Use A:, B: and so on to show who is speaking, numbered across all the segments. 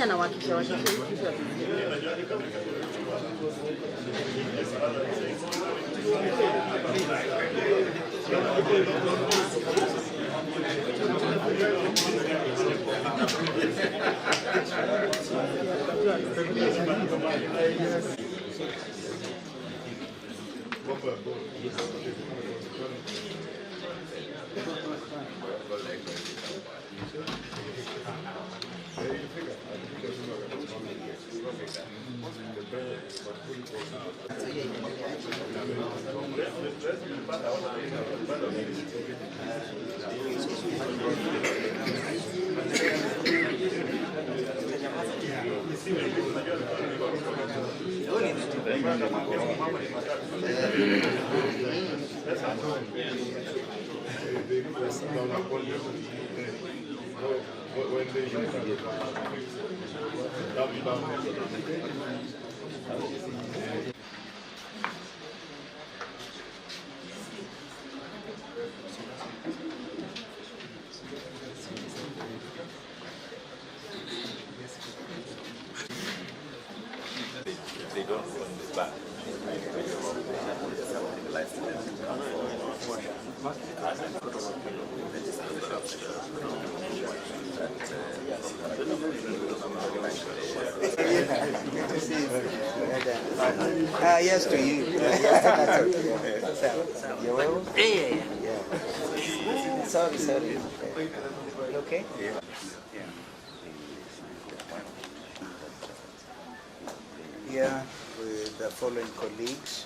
A: Na wakisha
B: they don't own the back.
C: Yes to you. You're well? Yeah. Sorry. Okay?
B: Yeah.
C: Here with the following colleagues.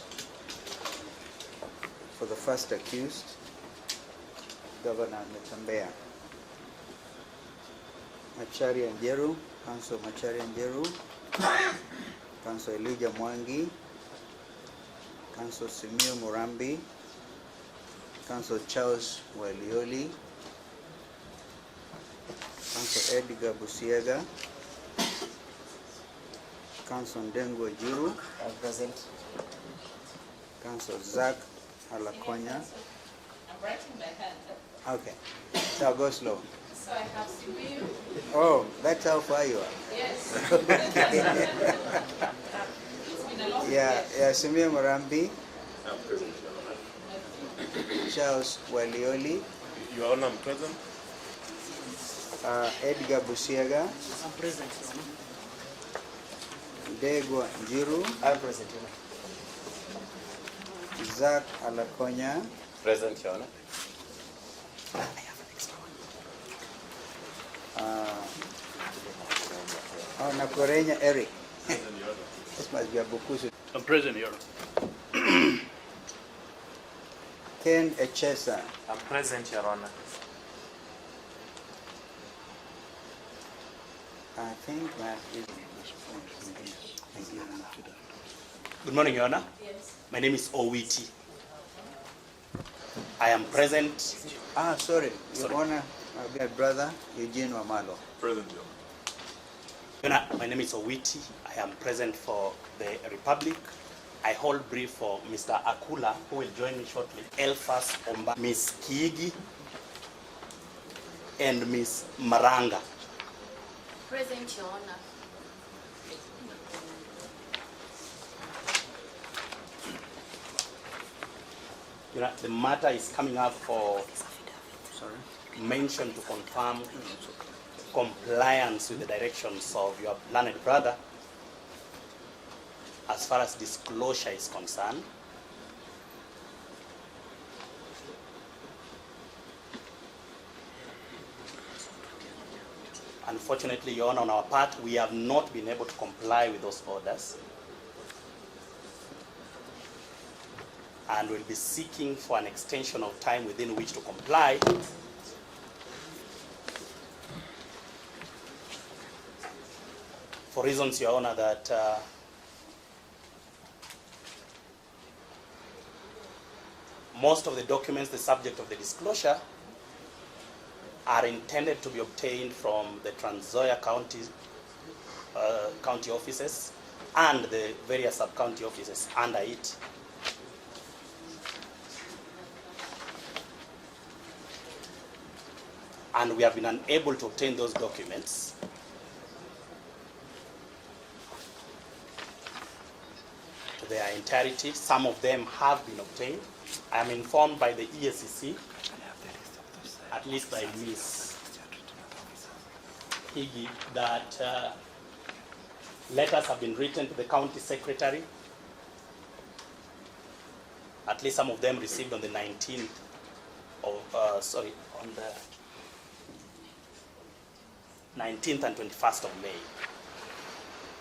C: For the first accused, Governor Natembeya, Macharia Njeru, Council Macharia Njeru, Council Elijah Mwangi, Council Simiyu Murambi, Council Charles Walioli, Council Edgar Busiega, Council Ndengo Jiru,
D: present.
C: Council Zach Alakonya.
E: I'm writing my hand.
C: Okay, so go slow.
E: So I have Simiyu.
C: Oh, that's how far you are.
E: Yes.
C: Okay.
E: It's been a long
C: Yeah,
E: day.
C: Simiyu Murambi,
B: I'm present.
C: Charles Walioli,
B: Your Honor, I'm present.
C: Edgar Busiega,
D: I'm present.
C: Ndegwa Njiru,
D: I'm present.
C: Zach Alakonya,
B: Present, Your Honor.
C: Nakorenya Eric. This must be a Bukusu.
F: I'm present, Your Honor.
C: Ken Echesa,
D: I'm present, Your Honor.
C: I think that is.
F: Good morning, Your Honor.
E: Yes.
F: My name is Owiti. I am present.
C: Sorry, Your Honor, my dear brother Eugene Wamalo.
B: Present, Your
F: Your Honor, my name is Owiti. I am present for the Republic. I hold brief for Mr. Akula, who will join me shortly. Elfas Omba, Miss Kiigi, and Miss Maranga.
E: Present, Your Honor.
F: You know, the matter is coming up for mention to confirm compliance with the directions of your learned brother as far as disclosure is concerned. Unfortunately, Your Honor, on our part, we have not been able to comply with those orders. And will be seeking for an extension of time within which to comply. For reasons, Your Honor, that most of the documents, the subject of the disclosure, are intended to be obtained from the Trans Nzoia county offices and the various sub-county offices under it. And we have been unable to obtain those documents to their entirety. Some of them have been obtained. I am informed by the ESCC, at least by Ms. Higi, that letters have been written to the county secretary. At least some of them received on the 19th of, on the 19th and 21st of May,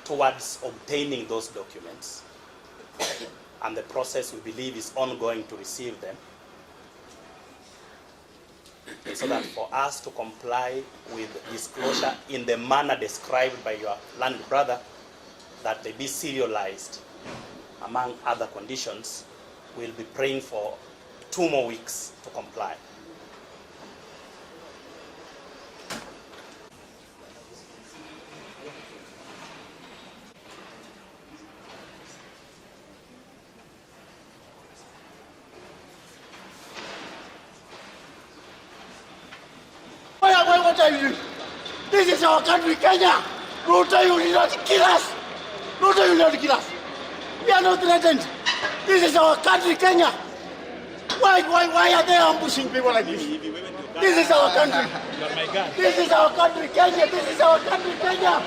F: towards obtaining those documents. And the process, we believe, is ongoing to receive them, so that for us to comply with disclosure in the manner described by your learned brother, that they be serialized among other conditions, we'll be praying for 2 more weeks to comply.
G: What are you doing? This is our country, Kenya. Ruto, you did not kill us. Ruto, you did not kill us. We are not threatened. This is our country, Kenya. Why are they ambushing people like this? This is our country. This is our country, Kenya. This is our country, Kenya.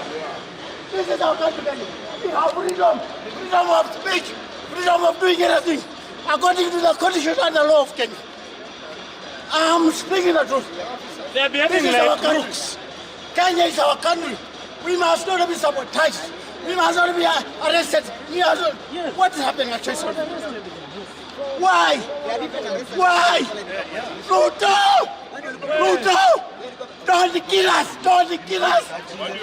G: This is our country, Kenya. We have freedom. Freedom of speech. Freedom of doing anything. According to the constitution and the law of Kenya. I am speaking the truth. This is our country. Kenya is our country. We must not be sabotaged. We must not be arrested. We must not. What is happening at Chase? Why? Why? Ruto! Ruto! Don't kill us! Don't kill us!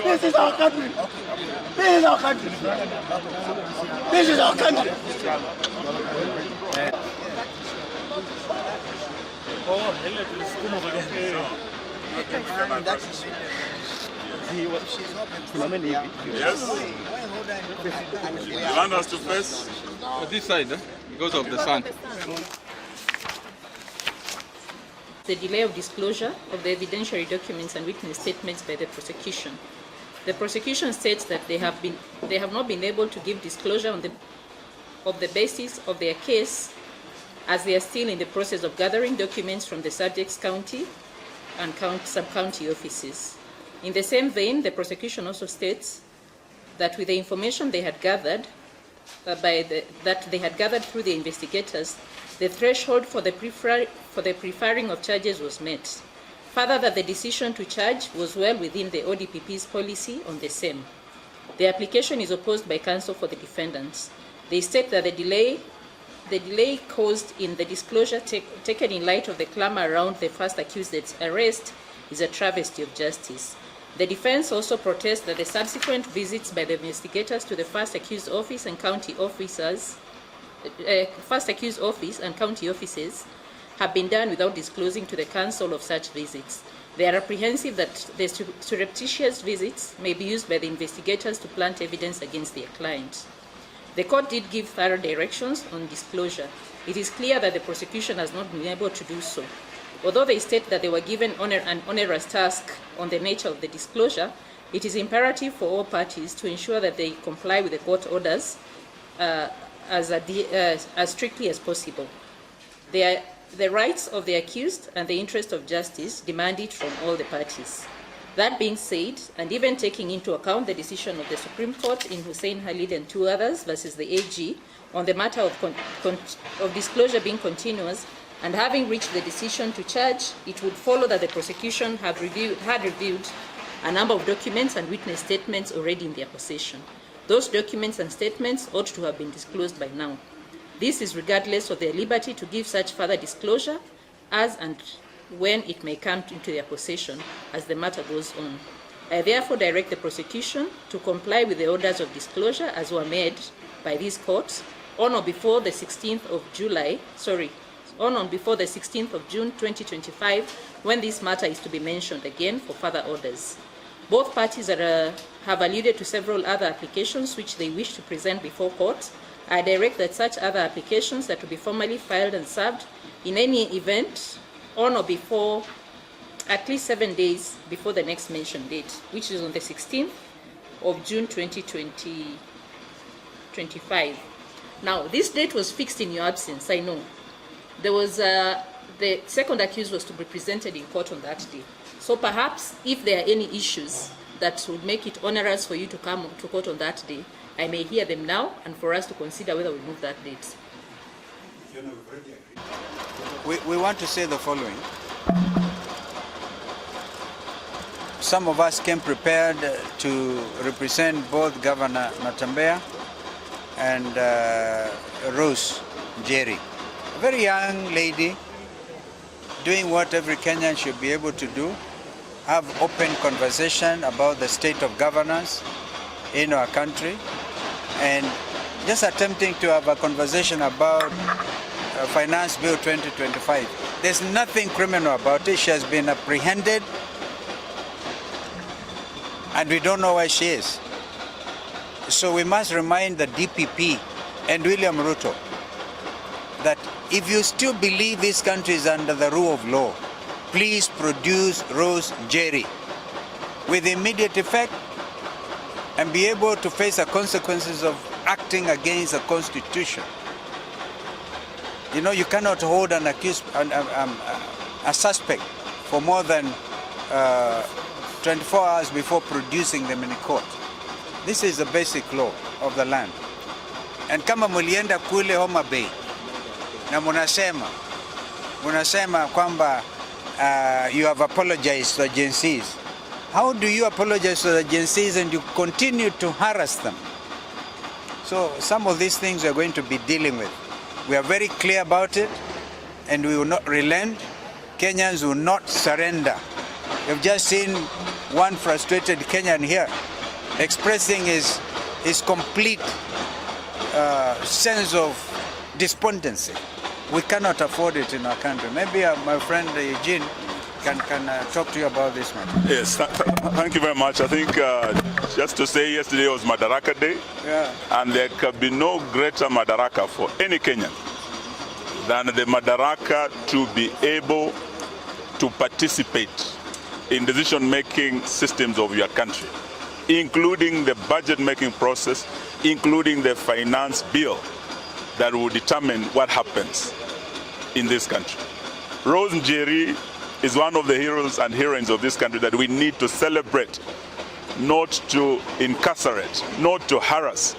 G: This is our country. This is our country. This is our country.
B: Yes. You want us to face?
H: This side, because of the sun.
A: The delay of disclosure of the evidentiary documents and witness statements by the prosecution. The prosecution states that they have not been able to give disclosure on the basis of their case, as they are still in the process of gathering documents from the subject's county and sub-county offices. In the same vein, the prosecution also states that with the information they had gathered, that they had gathered through the investigators, the threshold for the preferring of charges was met. Further, that the decision to charge was well within the ODPP's policy on the same. The application is opposed by counsel for the defendants. They state that the delay caused in the disclosure taken in light of the clamor around the first accused's arrest is a travesty of justice. The defense also protests that the subsequent visits by the investigators to the first accused office and county offices have been done without disclosing to the counsel of such visits. They are apprehensive that the surreptitious visits may be used by the investigators to plant evidence against their client. The court did give thorough directions on disclosure. It is clear that the prosecution has not been able to do so. Although they state that they were given an onerous task on the nature of the disclosure, it is imperative for all parties to ensure that they comply with the court orders as strictly as possible. The rights of the accused and the interest of justice demand it from all the parties. That being said, and even taking into account the decision of the Supreme Court in Hussein Khalid and 2 others versus the AG on the matter of disclosure being continuous, and having reached the decision to charge, it would follow that the prosecution had reviewed a number of documents and witness statements already in their possession. Those documents and statements ought to have been disclosed by now. This is regardless of their liberty to give such further disclosure as and when it may come into their possession as the matter goes on. I therefore direct the prosecution to comply with the orders of disclosure as were made by these courts on or before the 16th of July, on or before the 16th of June 2025, when this matter is to be mentioned again for further orders. Both parties have alluded to several other applications which they wish to present before court. I direct that such other applications that will be formally filed and served in any event on or before at least 7 days before the next mentioned date, which is on the 16th of June 2025. Now, this date was fixed in your absence, I know. There was, the second accused was to be presented in court on that day. So perhaps if there are any issues that would make it onerous for you to come to court on that day, I may hear them now and for us to consider whether we move that date.
C: We want to say the following. Some of us came prepared to represent both Governor Natembeya and Rose Njeri, a very young lady doing what every Kenyan should be able to do, have open conversation about the state of governance in our country, and just attempting to have a conversation about Finance Bill 2025. There's nothing criminal about it. She has been apprehended and we don't know where she is. So we must remind the DPP and William Ruto that if you still believe this country is under the rule of law, please produce Rose Njeri with immediate effect and be able to face the consequences of acting against the Constitution. You know, you cannot hold an accused, a suspect for more than 24 hours before producing them in court. This is the basic law of the land. And kama mulienda kule Homa Bay na munasema kwamba you have apologized to agencies. How do you apologize to the agencies and you continue to harass them? So some of these things we are going to be dealing with. We are very clear about it and we will not relent. Kenyans will not surrender. You've just seen one frustrated Kenyan here expressing his complete sense of despondency. We cannot afford it in our country. Maybe my friend Eugene can talk to you about this matter.
B: Yes, thank you very much. I think just to say yesterday was Madaraka Day, and there can be no greater Madaraka for any Kenyan than the Madaraka to be able to participate in decision-making systems of your country, including the budget-making process, including the finance bill that will determine what happens in this country. Rose Njeri is one of the heroes and heroines of this country that we need to celebrate, not to incarcerate, not to harass,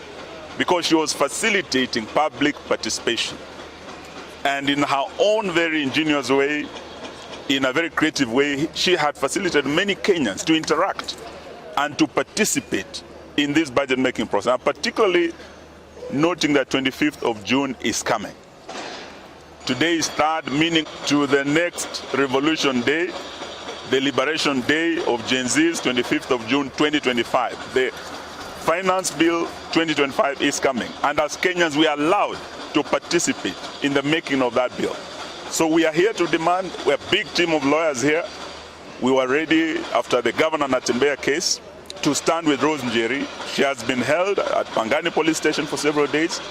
B: because she was facilitating public participation. And in her own very ingenious way, in a very creative way, she had facilitated many Kenyans to interact and to participate in this budget-making process, and particularly noting that 25th of June is coming. Today is third, meaning to the next Revolution Day, the Liberation Day of Gen Z's, 25th of June 2025. The Finance Bill 2025 is coming, and as Kenyans we are allowed to participate in the making of that bill. So we are here to demand, we're a big team of lawyers here. We were ready after the Governor Natembeya case to stand with Rose Njeri. She has been held at Pangani Police Station for several days.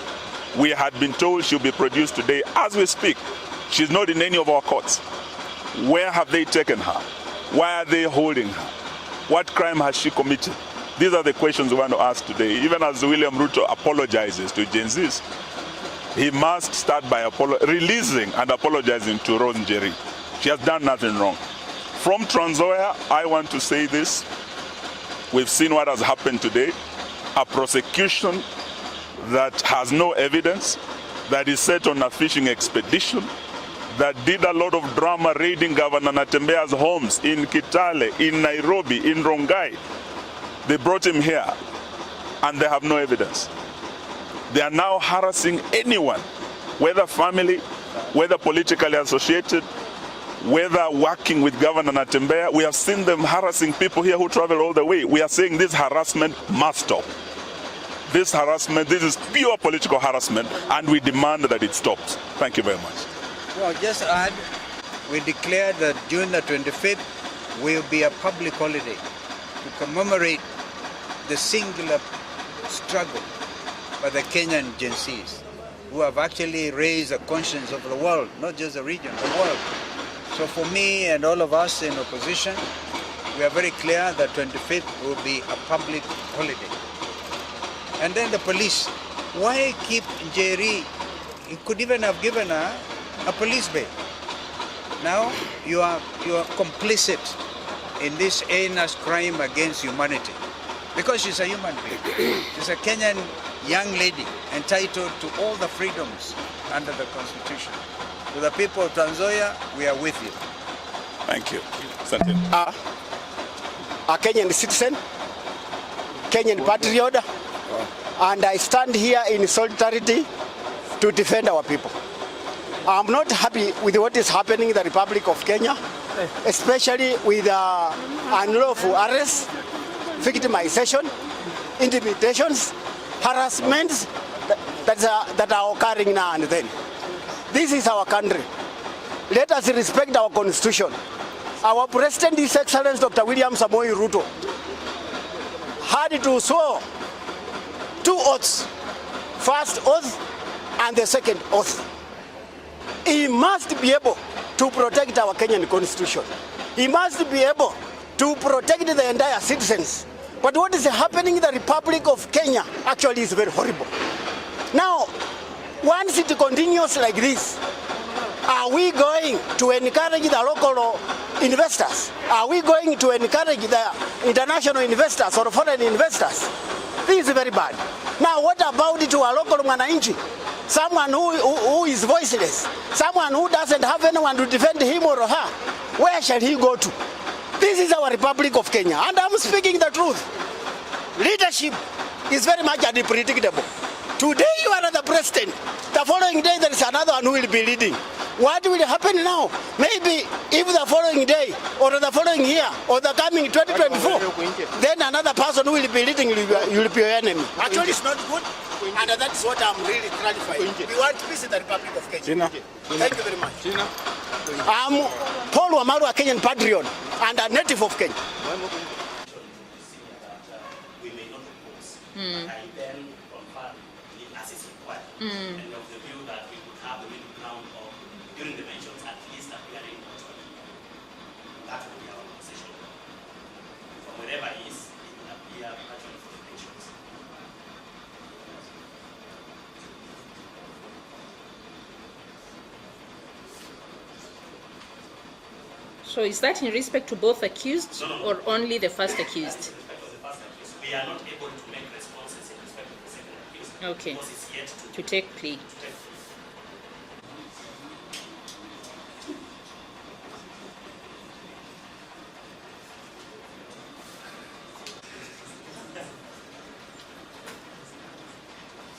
B: We had been told she'll be produced today. As we speak, she's not in any of our courts. Where have they taken her? Why are they holding her? What crime has she committed? These are the questions we want to ask today. Even as William Ruto apologizes to Gen Zs, he must start by releasing and apologizing to Rose Njeri. She has done nothing wrong. From Trans Nzoia, I want to say this. We've seen what has happened today. A prosecution that has no evidence, that is set on a fishing expedition, that did a lot of drama raiding Governor Natembeya's homes in Kitale, in Nairobi, in Rongai. They brought him here and they have no evidence. They are now harassing anyone, whether family, whether politically associated, whether working with Governor Natembeya. We have seen them harassing people here who travel all the way. We are saying this harassment must stop. This harassment, this is pure political harassment, and we demand that it stops. Thank you very much.
C: Well, just add, we declared that June the 25th will be a public holiday to commemorate the singular struggle by the Kenyan Gen Zs, who have actually raised the conscience of the world, not just the region, the world. So for me and all of us in opposition, we are very clear that 25th will be a public holiday. And then the police, why keep Jerry? He could even have given her a police bail. Now you are complicit in this heinous crime against humanity, because she's a human being. She's a Kenyan young lady entitled to all the freedoms under the Constitution. To the people of Tanzania, we are with you.
B: Thank you. Santin.
G: A Kenyan citizen, Kenyan patriot, and I stand here in solidarity to defend our people. I'm not happy with what is happening in the Republic of Kenya, especially with unlawful arrests, victimization, intimidations, harassments that are occurring now and then. This is our country. Let us respect our constitution. Our President, His Excellency Dr. William Samoei Ruto, had to swear 2 oaths, first oath and the second oath. He must be able to protect our Kenyan constitution. He must be able to protect the entire citizens. But what is happening in the Republic of Kenya actually is very horrible. Now, once it continues like this, are we going to encourage the local investors? Are we going to encourage the international investors or foreign investors? This is very bad. Now, what about to a local mwananchi? Someone who is voiceless, someone who doesn't have anyone to defend him or her. Where shall he go to? This is our Republic of Kenya, and I'm speaking the truth. Leadership is very much unpredictable. Today you are the president, the following day there is another one who will be leading. What will happen now? Maybe if the following day or the following year or the coming 2024, then another person who will be leading will be your enemy. Actually, it's not good, and that is what I'm really clarifying. We want peace in the Republic of Kenya. Thank you very much. I'm Paul Wamaru, a Kenyan patriot and a native of Kenya.
F: We may not oppose, but I then confirm as is required, and of the view that we could have the middle ground of, during the mentions, at least appearing virtually. That would be our position. From wherever it is, it will appear virtually for the mentions.
A: So is that in respect to both accused
F: No.
A: or only the first accused?
F: In respect of the first accused, we are not able to make responses in respect of the second accused.
A: Okay.
F: Because it's yet
A: To take plea.
F: take.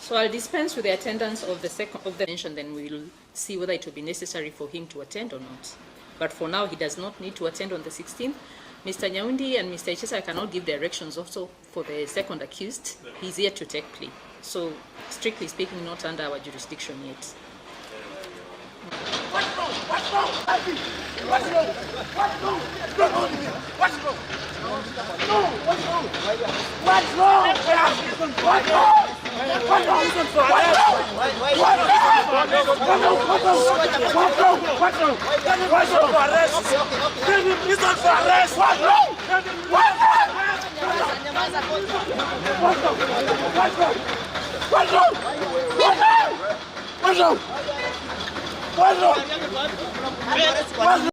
A: So I'll dispense with the attendance of the second of the mention, then we'll see whether it will be necessary for him to attend or not. But for now, he does not need to attend on the 16th. Mr. Nyaundi and Mr. Ichesa cannot give directions also for the second accused. He's yet to take plea. So, strictly speaking, not under our jurisdiction yet.
G: What's wrong? What's wrong? What's wrong? What's wrong? What's wrong? No, what's wrong? What's wrong? What's wrong? What's wrong? What's wrong?